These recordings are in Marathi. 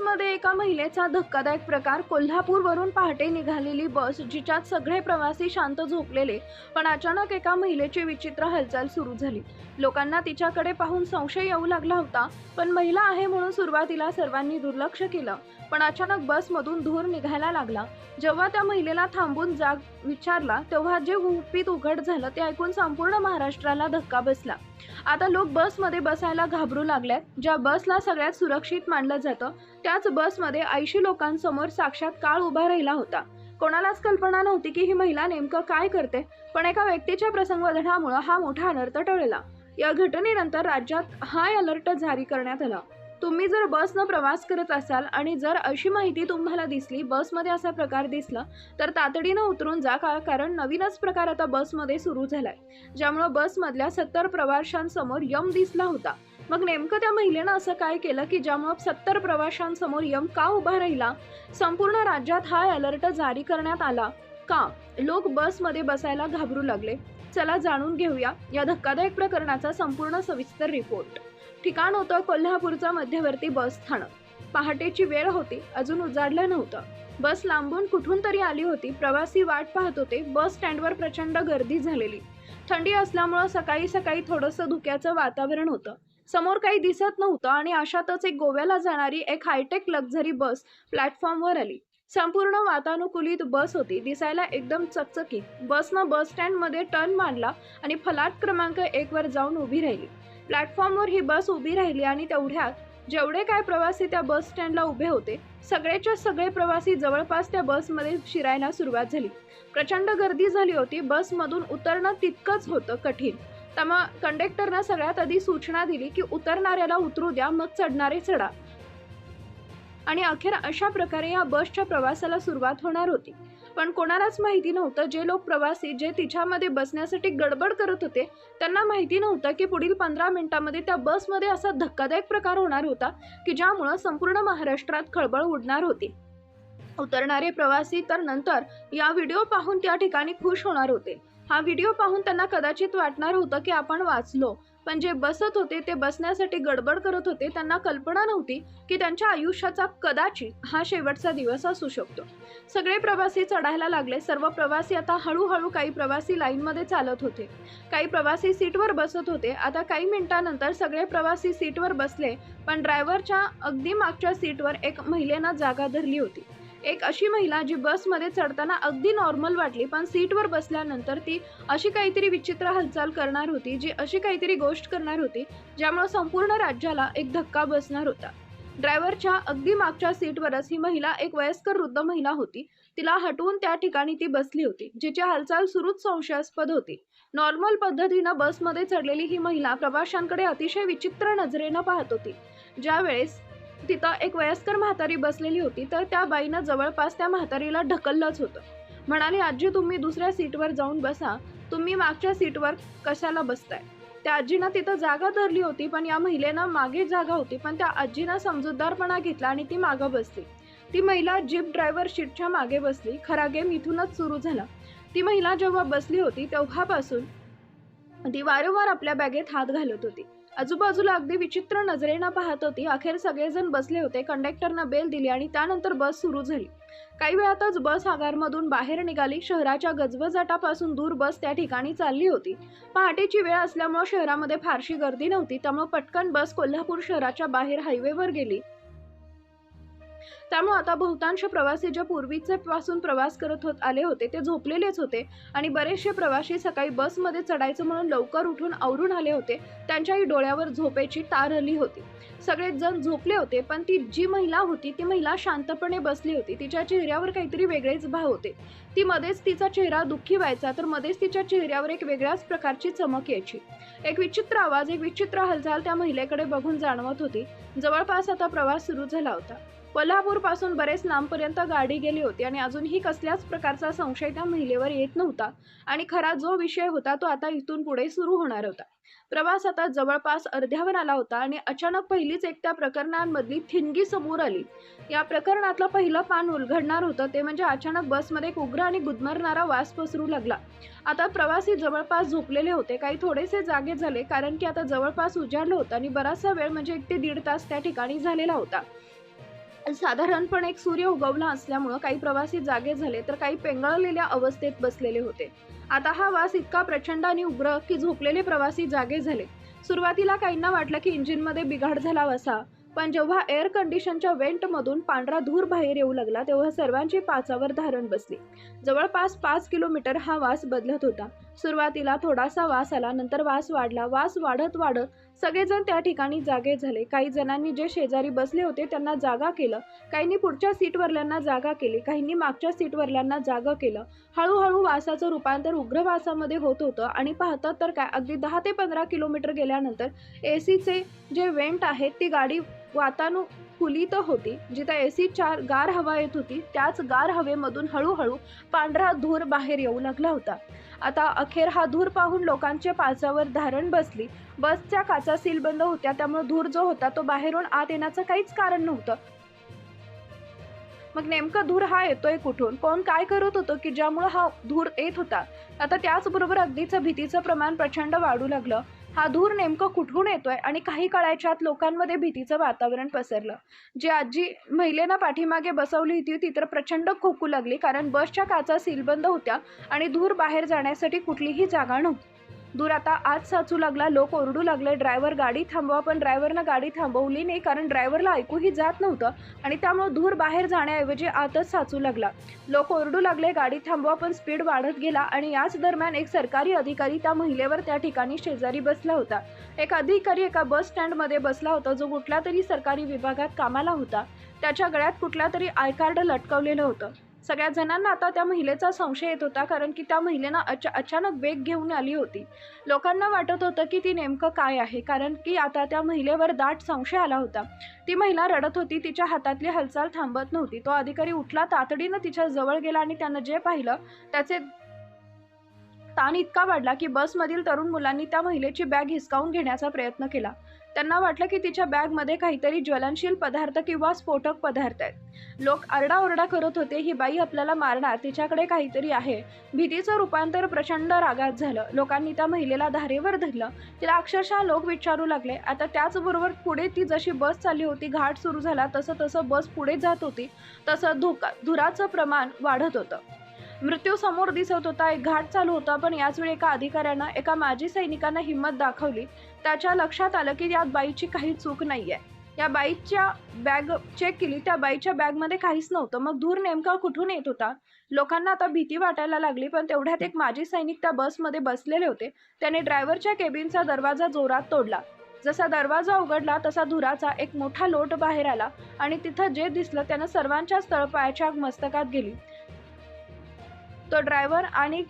बसमध्ये एका महिलेचा धक्कादायक प्रकार. कोल्हापूरवरून पहाटे निघालेली बस, जिच्यात सगळे प्रवासी शांत झोपलेले, पण अचानक एका महिलेची विचित्र हालचाल सुरू झाली. लोकांना तिच्याकडे पाहून संशय येऊ लागला होता, पण महिला आहे म्हणून सुरुवातीला सर्वांनी दुर्लक्ष केलं. पण अचानक बसमधून धूर निघायला लागला. जेव्हा त्या महिलेला थांबून जाग विचारला, तेव्हा जे गुपित उघड झालं ते ऐकून संपूर्ण महाराष्ट्राला धक्का बसला. आता लोक बसमध्ये बसायला घाबरू लागलेत. ज्या बसला सगळ्यात सुरक्षित मानलं जातं, त्याच बसमध्ये 80 लोकांसमोर साक्षात काळ उभा राहिला होता. कोणालाच कल्पना नव्हती की ही महिला नेमकं काय करते, पण एका व्यक्तीच्या प्रसंगवधानामुळे हा मोठा अनर्थ टळला. या घटनेनंतर राज्यात हाय अलर्ट जारी करण्यात आला. तुम्ही जर बसनं प्रवास करत असाल आणि जर अशी माहिती तुम्हाला दिसली, बसमध्ये असा प्रकार दिसला, तर तातडीनं उतरून जा, कारण नवीनच प्रकार आता बसमध्ये सुरू झालाय, ज्यामुळे बसमधल्या 70 प्रवाशांसमोर यम दिसला होता. मग नेमकं त्या महिलेनं असं काय केलं की ज्यामुळे 70 प्रवाशांसमोर यम का उभा राहिला? संपूर्ण राज्यात हाय अलर्ट जारी करण्यात आला का? लोक बसमध्ये बसायला घाबरू लागले. चला जाणून घेऊया या धक्कादायक प्रकरणाचा संपूर्ण सविस्तर रिपोर्ट. ठिकाण होतं कोल्हापूरचं मध्यवर्ती बस स्थानक. पहाटेची वेळ होती, अजून उजाडलं नव्हतं. बस लांबून कुठून तरी आली होती. प्रवासी वाट पाहत होते. बस स्टँडवर प्रचंड गर्दी झालेली. थंडी असल्यामुळं सकाळी सकाळी थोडंसं धुक्याचं वातावरण होतं. समोर काही दिसत नव्हतं आणि अशातच एक गोव्याला जाणारी एक हायटेक लक्झरी बस प्लॅटफॉर्मवर आली. संपूर्ण वातानुकूलित बस होती. दिसायला एकदम चकचकीत. बसनं बस स्टँडमध्ये टर्न मारला आणि फलाट क्रमांक 1 वर जाऊन उभी राहिली. प्लॅटफॉर्मवर ही बस उभी राहिली आणि तेवढ्यात जेवढे काय प्रवासी त्या बस स्टँडला उभे होते, सगळेच्या सगळे प्रवासी जवळपास त्या बसमध्ये शिरायला सुरुवात झाली. प्रचंड गर्दी झाली होती. बसमधून उतरणं तितकंच होतं कठीण. त्यामुळे कंडक्टरनं सगळ्यात आधी सूचना दिली की उतरणाऱ्याला उतरू द्या, मग चढणारे चढा. आणि अखेर अशा प्रकारे या बसच्या प्रवासाला सुरुवात होणार होती. पण कोणालाच माहिती नव्हतं, जे लोक प्रवासी जे तिच्यामध्ये बसण्यासाठी गडबड करत होते, त्यांना माहिती नव्हतं की पुढील 15 मिनिटांमध्ये त्या बसमध्ये असा धक्कादायक प्रकार होणार होता की ज्यामुळे संपूर्ण महाराष्ट्रात खळबळ उडणार होती. उतरणारे प्रवासी तर नंतर या व्हिडिओ पाहून त्या ठिकाणी खुश होणार होते. हा व्हिडिओ पाहून त्यांना कदाचित वाटणार होतं की आपण वाचलो, पण जे बसत होते ते बसण्यासाठी गडबड करत होते, त्यांना कल्पना नव्हती की त्यांच्या आयुष्याचा कदाचित हा शेवटचा दिवस असू शकतो. सगळे प्रवासी चढायला लागले. सर्व प्रवासी आता हळूहळू, काही प्रवासी लाईनमध्ये चालत होते, काही प्रवासी सीटवर बसत होते. आता काही मिनिटांनंतर सगळे प्रवासी सीटवर बसले, पण ड्रायव्हरच्या अगदी मागच्या सीटवर एक महिलेनं जागा धरली होती. एक अशी महिला जी बसमध्ये चढताना अगदी नॉर्मल वाटली, पण सीटवर बसल्यानंतर ती अशी काहीतरी विचित्र हालचाल करणार होती, जी अशी काहीतरी गोष्ट करणार होती, ज्यामुळे संपूर्ण राज्याला एक धक्का बसणार होता. ड्रायव्हरच्या अगदी मागच्या सीटवरच ही महिला, एक वयस्कर वृद्ध महिला होती. तिला हटवून त्या ठिकाणी ती बसली होती, जिची हालचाल सुरूच संशयास्पद होती. नॉर्मल पद्धतीनं बसमध्ये चढलेली ही महिला प्रवाशांकडे अतिशय विचित्र नजरेनं पाहत होती. ज्यावेळेस तिथं एक वयस्कर म्हातारी बसलेली होती, तर त्या बाईनं जवळपास त्या म्हातारीला ढकललंच होतं. म्हणाली, आजी तुम्ही दुसऱ्या सीटवर जाऊन बसा, तुम्ही मागच्या सीटवर कशाला बसताय? त्या आजीनं तिथं जागा धरली होती, पण या महिलेनं मागे जागा होती, पण त्या आजीनं समजूतदारपणा घेतला आणि ती मागं बसली. ती महिला जीप ड्रायव्हर सीटच्या मागे बसली. खरा गेम इथूनच सुरू झाला. ती महिला जेव्हा बसली होती तेव्हापासून ती वारंवार आपल्या बॅगेत हात घालत होती. आजूबाजूला अगदी विचित्र नजरेनं पाहत होती. अखेर सगळेजण बसले होते. कंडक्टरनं बेल दिली आणि त्यानंतर बस सुरू झाली. काही वेळातच बस आगारमधून बाहेर निघाली. शहराच्या गजबजाटापासून दूर बस त्या ठिकाणी चालली होती. पहाटेची वेळ असल्यामुळे शहरामध्ये फारशी गर्दी नव्हती, त्यामुळे पटकन बस कोल्हापूर शहराच्या बाहेर हायवेवर गेली. त्यामुळे आता बहुतांश प्रवासी जे पूर्वीचे पासून प्रवास करत आले होते ते झोपलेलेच होते आणि बरेचसे प्रवासी सकाळी बसमध्ये चढायचं म्हणून लवकर उठून आवरून आले होते. त्यांच्याही डोळ्यावर झोपेची तार आली होती. सगळेच जण झोपले होते, पण ती जी महिला होती ती महिला शांतपणे बसली होती. तिच्या चेहऱ्यावर काहीतरी वेगळेच भाव होते. ती मध्येच तिचा चेहरा दुःखी व्हायचा, तर मध्येच तिच्या चेहऱ्यावर एक वेगळ्याच प्रकारची चमक यायची. एक विचित्र आवाज, एक विचित्र हालचाल त्या महिलेकडे बघून जाणवत होती. जवळपास आता प्रवास सुरू झाला होता. कोल्हापूर पासून बरेच लांबपर्यंत गाडी गेली होती आणि अजूनही कसल्याच प्रकारचा संशय त्या महिलेवर येत नव्हता. आणि खरा जो विषय होता तो आता इथून पुढे सुरू होणार होता. प्रवास आता जवळपास अर्ध्यावर आला होता आणि अचानक पहिलीच एक त्या प्रकरणांमधली ठिणगी समोर आली. या प्रकरणातलं पहिलं पान उलगडणार होतं ते म्हणजे अचानक बसमध्ये एक उग्र आणि गुदमरणारा वास पसरू लागला. आता प्रवासी जवळपास झोपलेले होते. काही थोडेसे जागे झाले, कारण की आता जवळपास उजाडलं होतं आणि बराचसा वेळ म्हणजे 1 ते 1.5 तास त्या ठिकाणी झालेला होता. साधारणपणे एक सूर्य उगवला असल्यामुळं काही प्रवासी जागे झाले तर काही पेंगळलेल्या अवस्थेत बसलेले होते. आता हा वास इतका प्रचंड आणि उग्र की झोपलेले प्रवासी जागे झाले. सुरुवातीला काहींना वाटलं की इंजिनमध्ये बिघाड झाला असा, पण जेव्हा एअर कंडिशनच्या व्हेंटमधून पांढरा धूर बाहेर येऊ लागला तेव्हा सर्वांची पाचावर धारण बसली. जवळपास 5 किलोमीटर हा वास बदलत होता. सुरुवातीला थोडासा वास आला, नंतर वास वाढला. वास वाढत वाढत सगळेजण त्या ठिकाणी जागे झाले. काही जणांनी जे शेजारी बसले होते त्यांना जागा केलं. काहींनी पुढच्या सीटवरल्यांना जागा केली, काहींनी मागच्या सीटवरल्यांना जागं केलं. हळूहळू वासाचं रूपांतर उग्र वासामध्ये होत होतं आणि पाहतात तर काय, अगदी 10 ते 15 किलोमीटर गेल्यानंतर एसीचे जे वेंट आहेत ती गाडी वातानुकूलित होती. जिथे एसीच्या गार हवा येत होती त्याच गार हवेमधून हळूहळू पांढरा धूर बाहेर येऊ लागला होता. आता अखेर हा धूर पाहून लोकांच्या पाचावर धारण बसली. बसच्या काचा सीलबंद होत्या, त्यामुळे धूर जो होता तो बाहेरून आत येण्याचं काहीच कारण नव्हतं. मग नेमका धूर हा येतोय कुठून? कोण काय करत होतं की ज्यामुळे हा धूर येत होता? आता त्याचबरोबर अगदीच भीतीचं प्रमाण प्रचंड वाढू लागलं. हा धूर नेमकं कुठून येतोय आणि काही काळाच्या आत लोकांमध्ये भीतीचं वातावरण पसरलं. जी आजी महिलेनं पाठीमागे बसवली होती ती तर प्रचंड खोकू लागली, कारण बसच्या काचा सीलबंद होत्या आणि धूर बाहेर जाण्यासाठी कुठलीही जागा नव्हती. धूर आता आत साचू लागला. लोक ओरडू लागले, ड्रायव्हर गाडी थांबवा, पण ड्रायव्हरनं गाडी थांबवली नाही, कारण ड्रायव्हरला ऐकूही जात नव्हतं आणि त्यामुळे धूर बाहेर जाण्याऐवजी आतच साचू लागला. लोक ओरडू लागले, गाडी थांबवा, पण स्पीड वाढत गेला आणि याच दरम्यान एक सरकारी अधिकारी त्या महिलेवर त्या ठिकाणी शेजारी बसला होता. एक अधिकारी एका बस स्टँडमध्ये बसला होता, जो कुठल्या तरी सरकारी विभागात कामाला होता. त्याच्या गळ्यात कुठला तरी आय कार्ड लटकवलेलं होतं. सगळ्या जणांना आता त्या महिलेचा संशय येत होता, कारण की त्या महिलेनं अचानक वेग घेऊन आली होती. लोकांना वाटत होतं की ती नेमकं काय आहे, कारण की आता त्या महिलेवर दाट संशय आला होता. ती महिला रडत होती, तिच्या हातातली हालचाल थांबत नव्हती. तो अधिकारी उठला, तातडीनं तिच्या जवळ गेला आणि त्यानं जे पाहिलं त्याचे ताण इतका वाढला की बसमधील तरुण मुलांनी त्या महिलेची बॅग हिसकावून घेण्याचा प्रयत्न केला. त्यांना वाटलं की तिच्या बॅगमध्ये काहीतरी ज्वलनशील पदार्थ किंवा स्फोटक पदार्थ आहेत. लोक आरडाओरडा करत होते, ही बाई आपल्याला मारणार, तिच्याकडे काहीतरी आहे. भीतीचं रूपांतर प्रचंड रागात झालं. लोकांनी त्या महिलेला धारेवर धरलं. तिला अक्षरशः लोक विचारू लागले. आता त्याचबरोबर पुढे ती जशी बस चालली होती, घाट सुरू झाला, तसं बस पुढे जात होती, तसं धुराचं प्रमाण वाढत होतं. मृत्यू समोर दिसत होता. एक घाट चालू होता, पण याचवेळी एका अधिकाऱ्यानं एका माजी सैनिकांना हिंमत दाखवली. त्याच्या लक्षात आलं की यात बाईची काही चूक नाहीये. या बाईच्या बॅग चेक केली, त्या बाईच्या बॅगमध्ये काहीच नव्हतं. मग धूर नेमका कुठून येत होता? लोकांना आता भीती वाटायला लागली, पण तेवढ्यात एक माजी सैनिक त्या बसमध्ये बसलेले होते. त्याने ड्रायव्हरच्या केबिनचा दरवाजा जोरात तोडला. जसा दरवाजा उघडला तसा धुराचा एक मोठा लोट बाहेर आला आणि तिथं जे दिसलं त्यानं सर्वांच्याच तळपायाच्या मस्तकात गेली. तो ड्रायव्हर आणि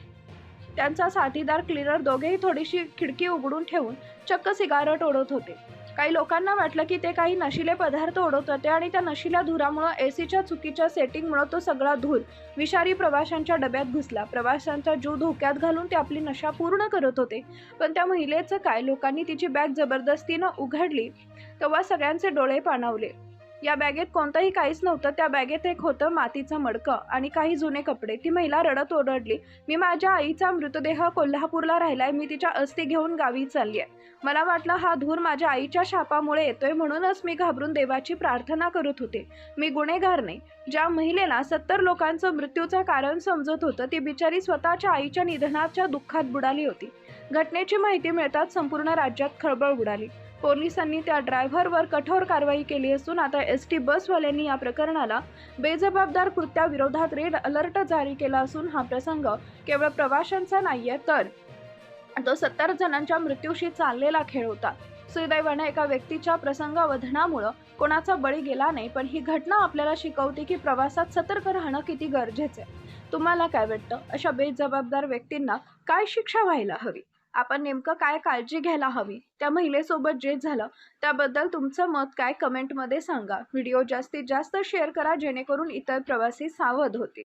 त्यांचा साथीदार क्लीनर दोघेही थोडीशी खिडकी उघडून ठेवून चक्क सिगारेट ओढत होते. काही लोकांना वाटलं की ते काही नशिले पदार्थ ओढत होते आणि त्या नशिल्या धुरामुळे एसीच्या चुकीच्या सेटिंगमुळे तो सगळा धूर विषारी प्रवाशांच्या डब्यात घुसला. प्रवाशांचा जीव धोक्यात घालून ते आपली नशा पूर्ण करत होते. पण त्या महिलेचं काय? लोकांनी तिची बॅग जबरदस्तीनं उघडली तेव्हा सगळ्यांचे डोळे पाणावले. या बॅगेत कोणतंही काहीच नव्हतं. त्या बॅगेत एक होतं मातीचं मडकं आणि काही जुने कपडे. ती महिला रडत ओरडली, मी माझ्या आईचा मृतदेह कोल्हापूरला राहिलाय, मी तिच्या अस्थी घेऊन गावी चालली आहे. मला वाटलं हा धूर माझ्या आईच्या शापामुळे येतोय, म्हणूनच मी घाबरून देवाची प्रार्थना करत होते. मी गुन्हेगार नाही. ज्या महिलेला 70 लोकांचं मृत्यूचं कारण समजत होतं, ती बिचारी स्वतःच्या आईच्या निधनाच्या दुःखात बुडाली होती. घटनेची माहिती मिळताच संपूर्ण राज्यात खळबळ उडाली. पोलिसांनी त्या ड्रायव्हरवर कठोर कारवाई केली असून आता एसटी बसवाल्यांनी या प्रकरणाला बेजबाबदार कृत्याविरोधात रेड अलर्ट जारी केला असून हा प्रसंग केवळ प्रवाशांचा नाहीये, तर तो 70 जणांच्या मृत्यूशी चाललेला खेळ होता. सुदैवाने एका व्यक्तीच्या प्रसंगावधानामुळे कोणाचा बळी गेला नाही, पण ही घटना आपल्याला शिकवते की प्रवासात सतर्क राहणं किती गरजेचं आहे. तुम्हाला काय वाटतं? अशा बेजबाबदार व्यक्तींना काय शिक्षा व्हायला हवी? आपण नेमकं काय काळजी घ्यायला हवी? त्या महिलेसोबत जे झालं त्याबद्दल तुमचं मत काय कमेंटमध्ये सांगा. व्हिडिओ जास्तीत जास्त शेअर करा, जेणेकरून इतर प्रवासी सावध होतील.